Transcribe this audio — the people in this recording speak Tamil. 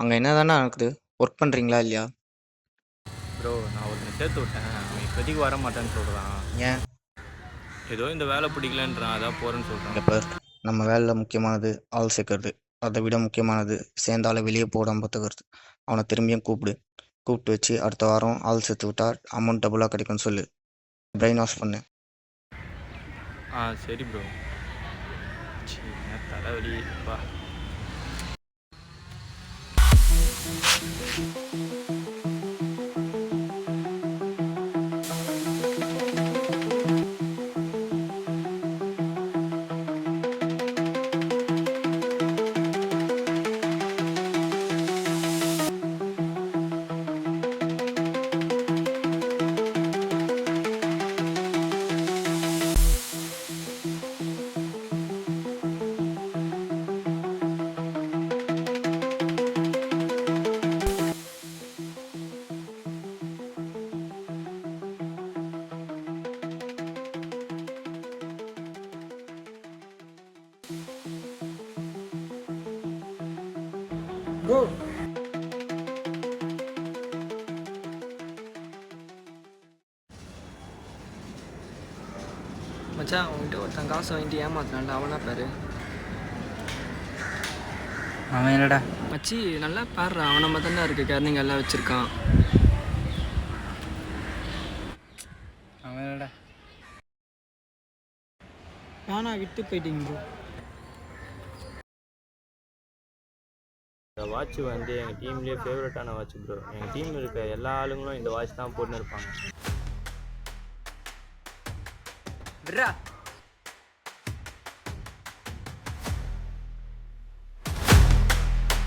அங்கே என்ன தானே நடக்குது? ஒர்க் பண்ணுறீங்களா இல்லையா? ப்ரோ நான் ஒருத்தனை சேர்த்து விட்டேன், அவன் இப்போதைக்கு வர மாட்டேன்னு சொல்கிறான். ஏன்? ஏதோ இந்த வேலை பிடிக்கலன்றான், அதான் போகிறேன்னு இங்கே சொல்கிறான். பார், நம்ம வேலையில் முக்கியமானது ஆள் சேர்க்கறது. அதை விட முக்கியமானது சேர்ந்தால வெளியே போடாமல் பார்த்துக்கிறது. அவனை திரும்பியும் கூப்பிட்டு வச்சு அடுத்த வாரம் ஆள் சேர்த்து விட்டா அமௌண்ட் டபுளாக கிடைக்கும்னு சொல்லு. பிரெயின் வாஷ் பண்ணு. சரி ப்ரோ. என்ன தலைவலி பா. ப்ரோ மச்சான், உன்கிட்ட ஒருத்தன் காசு வாங்கிட்டு ஏமாத்தான்டா, அவனா பாரு. அவன் என்னடா? மச்சி நல்லா பாடுறா, அவனை மட்டும் தான் இருக்கு, கேர்னிங் எல்லாம் வச்சிருக்கான். அவன் என்னடா? வேணா விட்டு போயிட்டீங்க ப்ரோ. இந்த வாட்ச் வந்து எங்கள் டீம்லேயே ஃபேவரட்டான வாட்ச் ப்ரோ. எங்கள் டீமில் இருக்க எல்லா ஆளுங்களும் இந்த வாட்ச் தான் போட்டுன்னு இருப்பாங்க. விட்றா.